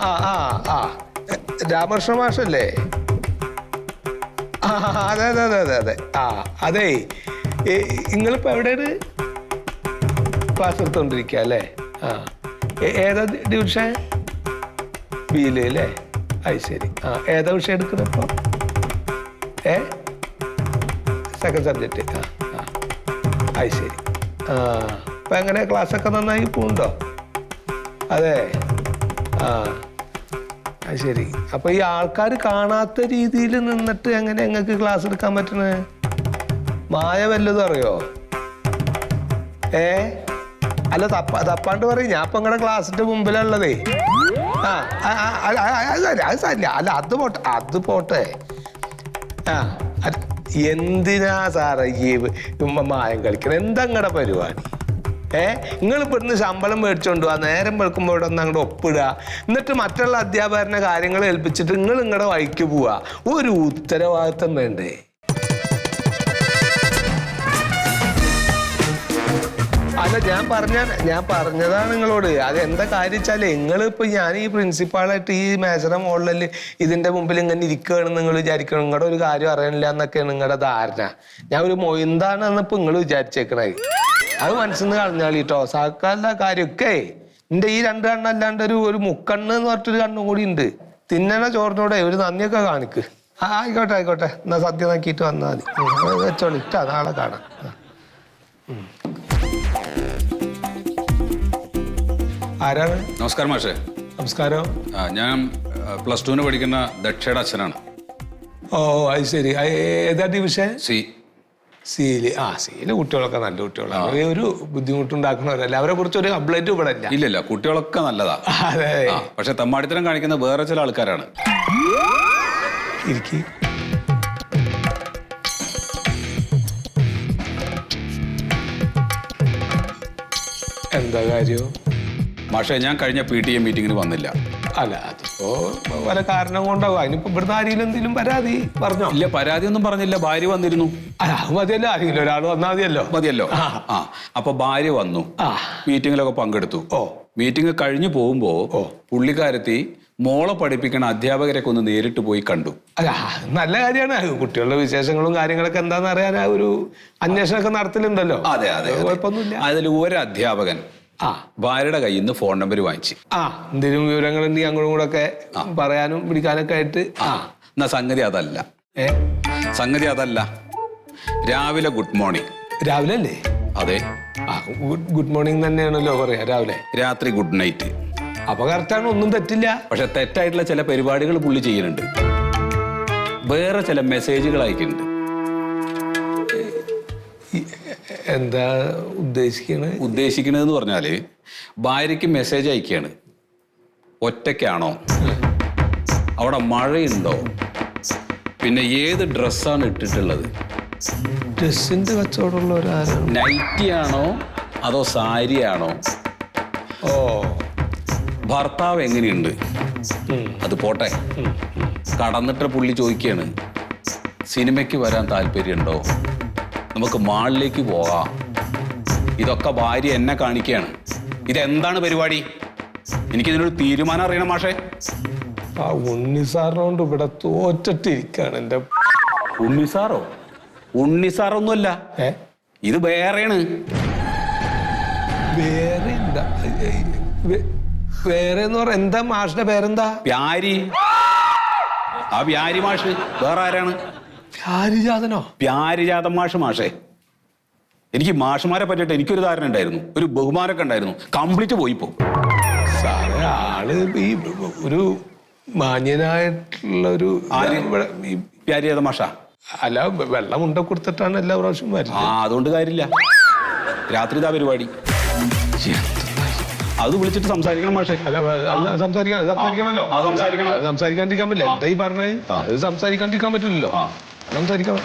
ആ ആ ആ രാമകൃഷ്ണ മാഷല്ലേ? ആ അതെ അതെ അതെ അതെ അതെ ആ അതെ. നിങ്ങളിപ്പോ എവിടെയാണ് ക്ലാസ് എടുത്തോണ്ടിരിക്കുക അല്ലേ? ആ ഏതാ ഡിവിഷൻ? ബിയില് അല്ലേ? അത് ശരി. ആ ഏതാ വിഷയം എടുക്കുന്നപ്പോ? Second subject. ആ ആ അത് ശരി. ആ അപ്പൊ എങ്ങനെ ക്ലാസ്സൊക്കെ നന്നായി പോകുന്നുണ്ടോ? അതെ. ആ അത് ശരി. അപ്പൊ ഈ ആൾക്കാർ കാണാത്ത രീതിയിൽ നിന്നിട്ട് എങ്ങനെ നിങ്ങൾക്ക് ക്ലാസ് എടുക്കാൻ പറ്റണേ? മായ വല്ലതും അറിയോ? അല്ല തപ്പാണ്ട് പറയും. ഞാൻ ഇപ്പൊ നിങ്ങളുടെ ക്ലാസ്സിന്റെ മുമ്പിലുള്ളതേ. ആ അത് സാരില്ല. അല്ല അത് പോട്ടെ. ആ എന്തിനാ സാറേ ഈ മായം കളിക്കണം? എന്താ നിങ്ങളുടെ പരിപാടി? നിങ്ങൾ ഇവിടുന്ന് ശമ്പളം മേടിച്ചോണ്ട് പോവാ, നേരം വെളുക്കുമ്പോൾ ഇവിടെ ഒന്ന് അങ്ങോട്ട് ഒപ്പിടുക, എന്നിട്ട് മറ്റുള്ള അധ്യാപകരുടെ കാര്യങ്ങൾ ഏൽപ്പിച്ചിട്ട് നിങ്ങൾ നിങ്ങളുടെ വഴിക്ക് പോവാ. ഒരു ഉത്തരവാദിത്തം വേണ്ടേ? അല്ല ഞാൻ പറഞ്ഞതാണ് നിങ്ങളോട്. അത് എന്താ കാര്യം വെച്ചാലേ, നിങ്ങളിപ്പോ ഞാൻ ഈ പ്രിൻസിപ്പാളായിട്ട് ഈ മേശയുടെ മുകളിൽ ഇതിന്റെ മുമ്പിൽ ഇങ്ങനെ ഇരിക്കുകയാണെന്ന് നിങ്ങൾ വിചാരിക്കണം നിങ്ങളുടെ ഒരു കാര്യം അറിയണില്ല എന്നൊക്കെയാണ് നിങ്ങളുടെ ധാരണ. ഞാൻ ഒരു മൊയിന്താണെന്ന് ഇപ്പൊ നിങ്ങൾ വിചാരിച്ചേക്കണേ. അത് മനസ്സിന്ന് കളഞ്ഞാളിട്ടോ. സാക്കാല കാര്യമൊക്കെ എന്റെ ഈ രണ്ട് കണ്ണല്ലാണ്ട് ഒരു മുക്കണ്ണ് എന്ന് പറഞ്ഞിട്ടൊരു കണ്ണും കൂടി ഉണ്ട്. തിന്നണ ചോറിനോടെ ഒരു നന്ദിയൊക്കെ കാണിക്ക്. ആയിക്കോട്ടെ. എന്നാ സദ്യ നോക്കിയിട്ട് വന്നാൽ മതി. വെച്ചോളി ഇട്ടാ, നാളെ കാണാം. ആരാണ്? നമസ്കാരം മാഷേ. നമസ്കാരം. ഞാൻ +2 പഠിക്കുന്ന ദക്ഷയുടെ അച്ഛനാണ്. ഓ അത് ശരി. ഏതാ ഡിവിഷൻ? സിയില്. സിയില് കുട്ടികളൊക്കെ നല്ല കുട്ടികളാണ്. ഒരു ബുദ്ധിമുട്ടുണ്ടാക്കുന്നവരല്ല. അവരെ കുറിച്ച് ഒരു കംപ്ലൈന്റ് ഇവിടെ ഇല്ല. കുട്ടികളൊക്കെ നല്ലതാ. അതെ. പക്ഷെ തമ്മാടിത്തരം കാണിക്കുന്ന വേറെ ചില ആൾക്കാരാണ്. ഇരിക്കി. എന്താ കാര്യം? മാഷേ, ഞാൻ കഴിഞ്ഞ PTA മീറ്റിങ്ങിന് വന്നില്ല. അല്ല അതിപ്പോ പല കാരണം കൊണ്ടാവും. അതിനിപ്പോ ഇവിടുന്ന് ആരെങ്കിലും എന്തെങ്കിലും പരാതി പറഞ്ഞോ? ഇല്ല, പരാതി ഒന്നും പറഞ്ഞില്ല. ഭാര്യ വന്നിരുന്നു. മതിയല്ലോ, ആരെങ്കിലും ഒരാൾ വന്നാൽ മതിയല്ലോ. അപ്പൊ ഭാര്യ വന്നു, മീറ്റിങ്ങിലൊക്കെ പങ്കെടുത്തു. മീറ്റിംഗ് കഴിഞ്ഞു പോകുമ്പോ പുള്ളിക്കാരത്തി മോളെ പഠിപ്പിക്കണ അധ്യാപകരൊക്കെ ഒന്ന് നേരിട്ട് പോയി കണ്ടു. അല്ല നല്ല കാര്യമാണ്. കുട്ടികളുടെ വിശേഷങ്ങളും കാര്യങ്ങളൊക്കെ എന്താണെന്ന് അറിയാൻ ഒരു അന്വേഷണമൊക്കെ നടത്തലുണ്ടല്ലോ. അതെ. കുഴപ്പമൊന്നുമില്ല. അതിൽ ഒരു അധ്യാപകൻ ഭാര്യയുടെ കയ്യിൽ നിന്ന് ഫോൺ നമ്പർ വാങ്ങിച്ചു. എന്തെങ്കിലും വിവരങ്ങളുണ്ടെങ്കിൽ അങ്ങോട്ടും കൂടെ ഒക്കെ പറയാനും പിടിക്കാനൊക്കെ ആയിട്ട്. എന്നാ സംഗതി അതല്ല. രാവിലെ ഗുഡ് മോർണിംഗ്. രാവിലെ അല്ലേ? അതെ. ഗുഡ് മോർണിംഗ് തന്നെയാണല്ലോ പറയാ രാവിലെ. രാത്രി ഗുഡ് നൈറ്റ്. അപ്പൊ കറക്റ്റാണ്, ഒന്നും തെറ്റില്ല. പക്ഷെ തെറ്റായിട്ടുള്ള ചില പരിപാടികൾ പുള്ളി ചെയ്യുന്നുണ്ട്. വേറെ ചില മെസ്സേജുകൾ അയക്കുന്നുണ്ട്. എന്താ ഉദ്ദേശിക്കണെന്ന് പറഞ്ഞാല് ഭാര്യയ്ക്ക് മെസ്സേജ് അയക്കുകയാണ്. ഒറ്റയ്ക്കാണോ? അവിടെ മഴയുണ്ടോ? പിന്നെ ഏത് ഡ്രസ്സാണ് ഇട്ടിട്ടുള്ളത്? ഡ്രസ്സിന്റെ കച്ചവടമുള്ളവരാണ്. നൈറ്റി ആണോ അതോ സാരിയാണോ? ഭർത്താവ് എങ്ങനെയുണ്ട്? അത് പോട്ടെ. കടന്നിട്ട് പുള്ളി ചോദിക്കുകയാണ്, സിനിമയ്ക്ക് വരാൻ താല്പര്യമുണ്ടോ? നമുക്ക് മാളിലേക്ക് പോകാം. ഇതൊക്കെ ഭാര്യ എന്നെ കാണിക്കുകയാണ്. ഇതെന്താണ് പരിപാടി? എനിക്കിതിനൊരു തീരുമാനം അറിയണം മാഷേ. ഉണ്ണിസാറിനോണ്ട് ഇവിടെ തോറ്റിട്ടിരിക്കാണ് എന്റെ. ഉണ്ണിസാറൊന്നുമല്ല, ഇത് വേറെയാണ്. വേറെ എന്ന് പറഞ്ഞ എന്താ? മാഷിന്റെ പേരെന്താ? പ്യാരി. പ്യാരി മാഷ് വേറെ ആരാണ്? പ്യാരിജാതൻ മാഷേ. എനിക്ക് മാഷുമാരെ പറ്റിയിട്ട് എനിക്കൊരു ധാരണ ഉണ്ടായിരുന്നു, ഒരു ബഹുമാനമൊക്കെ ഉണ്ടായിരുന്നു. കംപ്ലീറ്റ് പോയിപ്പോ. സാറേ, ആള് ഈ ഒരു മാന്യനായിട്ടുള്ള ഒരു പ്യാരിജാതൻ മാഷ. അല്ല, വെള്ളം ഉണ്ട കൊടുത്തിട്ടാണ് എല്ലാ പ്രാവശ്യം വരുന്നത്. അതുകൊണ്ട് കാര്യമില്ല. രാത്രി ഇതാ പരിപാടി. അത് വിളിച്ചിട്ട് സംസാരിക്കണം മാഷേ. സംസാരിക്കാണ്ടിരിക്കാൻ പറ്റില്ല. എന്താ ഈ പറഞ്ഞത്? അത് സംസാരിക്കാണ്ടിരിക്കാൻ പറ്റില്ലല്ലോ. സംസാരിക്കാം.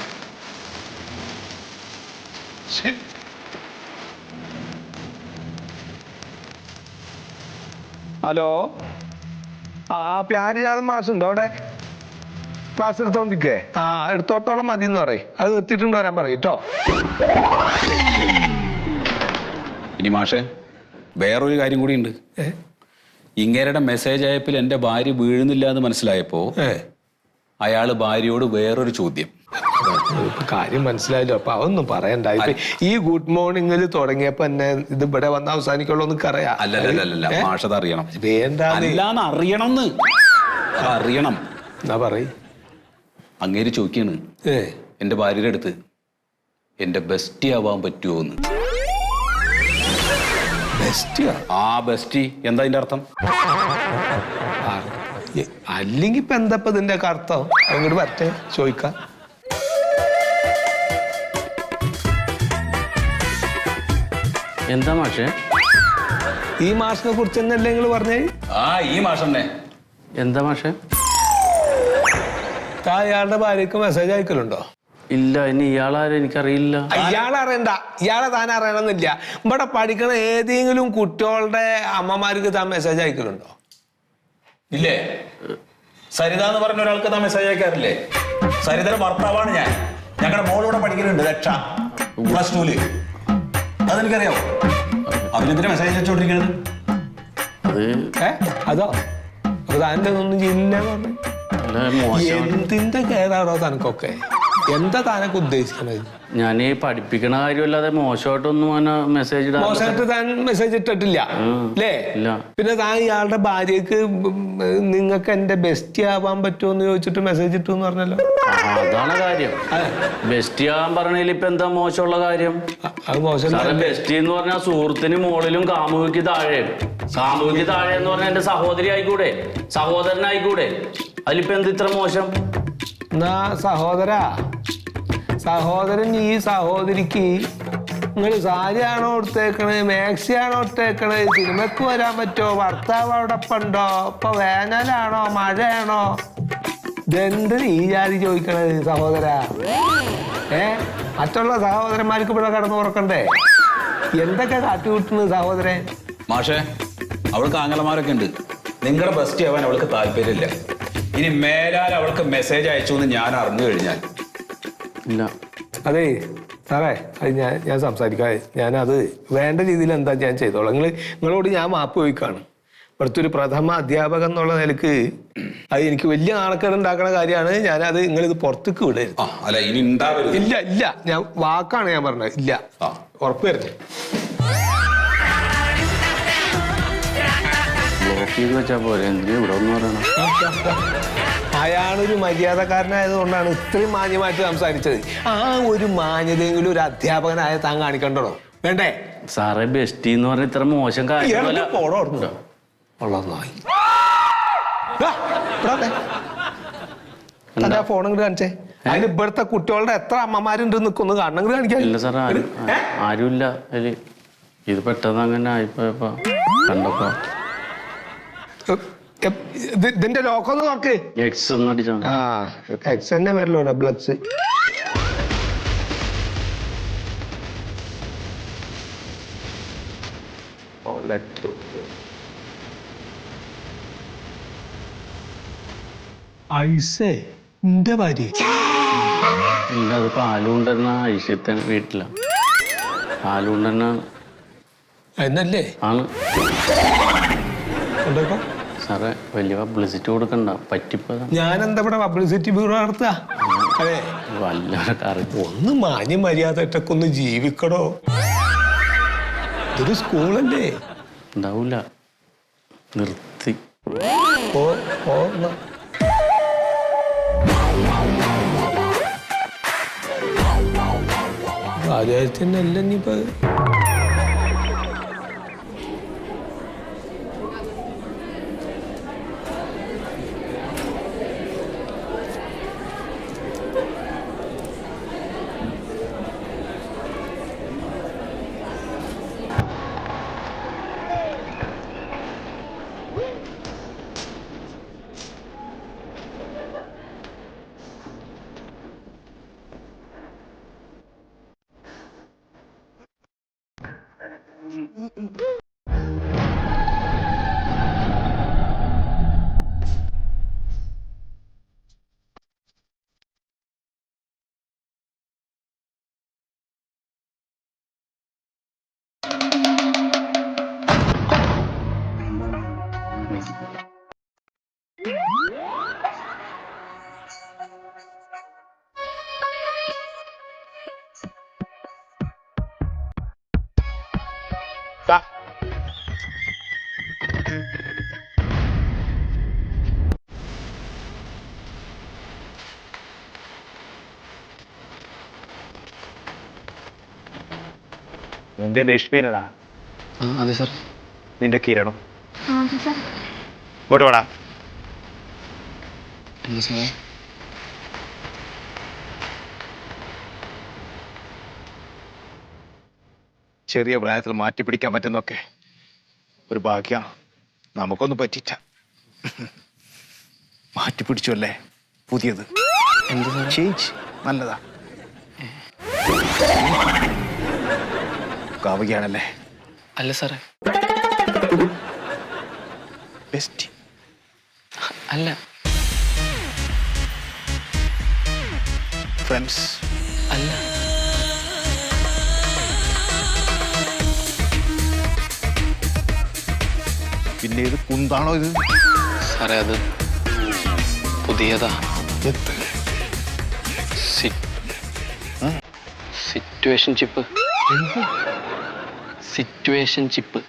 ഹലോ. പ്യാരിജാതൻ മാഷുണ്ടോ അവിടെ? ക്ലാസ് എടുത്തോണ്ടിരിക്കേ? എടുത്തോട്ടോളം മതി എന്ന് പറയും. അത് എത്തിയിട്ടുണ്ട് വരാൻ പറയും കേട്ടോ. ഇനി മാഷേ, വേറൊരു കാര്യം കൂടി ഉണ്ട്. ഇങ്ങേരുടെ മെസ്സേജ് അയപ്പിൽ എൻ്റെ ഭാര്യ വീഴുന്നില്ല എന്ന് മനസ്സിലായപ്പോ അയാള് ഭാര്യയോട് വേറൊരു ചോദ്യം. ഇപ്പൊ കാര്യം മനസ്സിലായല്ലോ. അപ്പൊ അതൊന്നും പറയണ്ട. ഇപ്പൊ ഈ ഗുഡ് മോർണിംഗിൽ തുടങ്ങിയപ്പോ എന്നെ ഇത് ഇവിടെ വന്ന് അവസാനിക്കുള്ളൂ എന്നറിയാം. അല്ലല്ല മാഷത് അറിയണം. വേണ്ട അല്ലാന്ന് അറിയണം. അറിയണം എന്നാ പറയ്. അങ്ങേര് ചോദിക്കാണ് എന്റെ ഭാര്യയുടെ അടുത്ത് എന്റെ ബെസ്റ്റി ആവാൻ പറ്റുമോ എന്ന്. ബെസ്റ്റിയാ? ആ ബെസ്റ്റി എന്താ അതിന്റെ അർത്ഥം? അല്ലെങ്കിൽ ഇപ്പൊ എന്താ ഇതിന്റെ ഒക്കെ അർത്ഥം? അങ്ങോട്ട് പറ്റേ ചോദിക്കാം. എന്താ മാഷേ? ഈ മാഷിനെ കുറിച്ച് തന്നെയല്ലേ നിങ്ങൾ പറഞ്ഞേ? ആ ഈ മാഷന്നെ. എന്താ മാഷേ? അയാളുടെ ഭാര്യക്ക് മെസ്സേജ് അയക്കലുണ്ടോ? ഇല്ല, ഇനി ഇയാളാരും എനിക്കറിയില്ല. ഇയാളെ അറിയണ്ട, ഇയാളെ താൻ അറിയണമെന്നില്ല. ഇവിടെ പഠിക്കണ ഏതെങ്കിലും കുട്ടികളുടെ അമ്മമാർക്ക് താൻ മെസ്സേജ് അയക്കലുണ്ടോ? ഇല്ലേ? സരിത എന്ന് പറഞ്ഞ ഒരാൾക്ക് താൻ മെസ്സേജ് അയക്കാറില്ലേ? സരിതയുടെ ഭർത്താവാണ് ഞാൻ. ഞങ്ങളുടെ മോളിവിടെ പഠിക്കുന്നുണ്ട് രക്ഷ +2. അതെനിക്കറിയാവോ? അവനെന്തിനാ മെസ്സേജ് അയച്ചോണ്ടിരിക്കുന്നത്? അതോ അപ്പൊ താൻ്റെ ഒന്നും ചെയ്യില്ല പറഞ്ഞു. എന്തിന്റെ കേടാണോ തനക്കൊക്കെ? എന്താ താനൊക്കെ ഉദ്ദേശിക്കണത്? ഞാൻ ഈ പഠിപ്പിക്കണ കാര്യമല്ലാതെ മോശമായിട്ടൊന്നും മെസ്സേജ് മോശമായിട്ട് താൻ മെസ്സേജ് ഇട്ടിട്ടില്ല അല്ലേ? പിന്നെ താൻ ഇയാളുടെ ഭാര്യക്ക് നിങ്ങൾക്ക് എന്റെ ബെസ്റ്റി ആവാൻ പറ്റുമോ എന്ന് ചോദിച്ചിട്ട് മെസ്സേജ് ഇട്ടു എന്ന് പറഞ്ഞല്ലോ. അതാണ് കാര്യം. ബെസ്റ്റി ആവാൻ പറഞ്ഞതിൽ ഇപ്പൊ എന്താ മോശമുള്ള കാര്യം? അത് മോശം. ബെസ്റ്റി എന്ന് പറഞ്ഞാൽ സുഹൃത്തിന് മുകളിലും കാമുകിക്ക് താഴെ. കാമുകിക്ക് താഴെ എന്ന് പറഞ്ഞാൽ എന്റെ സഹോദരി ആയിക്കൂടെ, സഹോദരനായിക്കൂടെ? അതിലിപ്പോ എന്ത് ഇത്ര മോശം? എന്നാ സഹോദരൻ ഈ സഹോദരിക്ക് നിങ്ങൾ സാരിയാണോ എടുത്തേക്കണത്, മാക്സി ആണോ എടുത്തേക്കണത്, സിനിമക്ക് വരാൻ പറ്റുമോ, ഭർത്താവ് അവിടെ ഉണ്ടോ, ഇപ്പൊ വേനലാണോ മഴയാണോ, ഇതെന്ത് ഈ ജാതി ചോദിക്കണത് സഹോദര? മറ്റുള്ള സഹോദരന്മാർക്ക് ഇവിടെ കടന്നു ഉറക്കണ്ടേ? എന്തൊക്കെ കാട്ടുകൂട്ടുന്നത് സഹോദരൻ? മാഷേ, അവൾക്ക് ആംഗലമാരൊക്കെ ഉണ്ട്. നിങ്ങളുടെ ബെസ്റ്റി ആവാൻ അവൾക്ക് താല്പര്യമില്ല. ഇനി മേലാൽ അവൾക്ക് മെസ്സേജ് അയച്ചു എന്ന് ഞാൻ അറിഞ്ഞു കഴിഞ്ഞാൽ ഇല്ല. അതെ സാറേ, അത് ഞാൻ സംസാരിക്കാം. ഞാനത് വേണ്ട രീതിയിൽ എന്താ ഞാൻ ചെയ്തോളാം. നിങ്ങളോട് ഞാൻ മാപ്പ് ചോദിക്കാണ്. ഇവിടുത്തെ ഒരു പ്രഥമ അധ്യാപകൻ എന്നുള്ള നിലക്ക് അത് എനിക്ക് വലിയ നാണക്കേട് ഉണ്ടാക്കുന്ന കാര്യമാണ്. ഞാനത് നിങ്ങളിത് പുറത്തേക്ക് വിടരുത്. അല്ല ഇനി ഉണ്ടാവരുത്. ഇല്ല, ഞാൻ വാക്കാണ് ഞാൻ പറഞ്ഞത്. ഇല്ല, ഉറപ്പ് വരുന്നത്. ബ്ലോക്ക് ചെയ്ത് വെച്ചാ പോലെ എന്തിനാ ഇവിടെ ഒന്ന് പറയണം? അയാളൊരു മര്യാദക്കാരനായതുകൊണ്ടാണ് ഇത്രയും മാന്യമായിട്ട് സംസാരിച്ചത്. ആ ഒരു മാന്യതയെങ്കിലും ഒരു അധ്യാപകനായ താൻ കാണിക്കണ്ടോ? വേണ്ടേ? സാറേ, ബെസ്റ്റി എന്ന് പറഞ്ഞ ഇത്ര മോശം കാര്യം ഫോൺ ഇങ്ങോട്ട് കാണിച്ചേ. അതിന് ഇവിടുത്തെ കുട്ടികളുടെ എത്ര അമ്മമാരുണ്ട് നിൽക്കൊന്ന് കാണണം. കാണിക്കാൻ ഇല്ല സാറേ, ആരുമില്ല അതില്. ഇത് പെട്ടെന്ന് അങ്ങനെ ആയിപ്പോയപ്പോ കണ്ടപ്പോ. ഇതിന്റെ ലോക്കം ഒന്ന് നോക്ക്. എക്സ് ഒന്ന് അടിച്ചോ. എക്സ് തന്നെ വരല്ലോ, ഡബ്ലക്സ്. ഐസേ എന്റെ ഭാര്യ ഇല്ല, അത് പാലുകൊണ്ടിരുന്ന ഐശ്വര്യ വീട്ടില. പാലുകൊണ്ടിരുന്ന എന്നല്ലേ ആണ് കൊണ്ടേക്കോ. സാറേ, വലിയ പബ്ലിസിറ്റി കൊടുക്കണ്ട, പറ്റിപ്പോതാ. ഞാൻ എന്താ ഇവിടെ പബ്ലിസിറ്റി ബ്യൂറോ നടത്തുക? അതെ, വല്ലവരൊക്കെ അറിയും. ഒന്ന് മാന്യ മര്യാദട്ടൊക്കെ ഒന്ന് ജീവിക്കടോ. ഇതൊരു സ്കൂളല്ലേ? ഉണ്ടാവൂല, നിർത്തി. കാര്യത്തിനല്ല ഇനിയിപ്പോ നിന്റെ രശ്മീനടാ. അതെ സാർ. നിന്റെ കിരണം അതെ സാർ. ഇങ്ങോട്ട് വേടാ. എന്താ സാറേ? ചെറിയ പ്രായത്തിൽ മാറ്റി പിടിക്കാൻ പറ്റുന്നൊക്കെ ഒരു ഭാഗ്യ. നമുക്കൊന്നും പറ്റിച്ച മാറ്റി പിടിച്ചു അല്ലേ പുതിയത്. ചേഞ്ച് നല്ലതാ. കാവുകയാണല്ലേ? അല്ല സാറേ. ബെസ്റ്റ് അല്ല. ഫ്രണ്ട്സ് അല്ല. പിന്നെ ഇത് കുന്താണോ ഇത്? സാറേ അത് പുതിയതാ. Situation chip. Situation chip.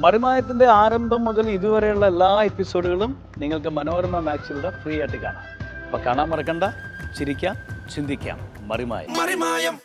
മറിമായത്തിന്റെ ആരംഭം മുതൽ ഇതുവരെയുള്ള എല്ലാ എപ്പിസോഡുകളും നിങ്ങൾക്ക് മനോരമ മാക്സിലൂടെ ഫ്രീ ആയിട്ട് കാണാം. അപ്പൊ കാണാൻ മറക്കണ്ട. ചിരിക്കാം, ചിന്തിക്കാം. മറിമായം.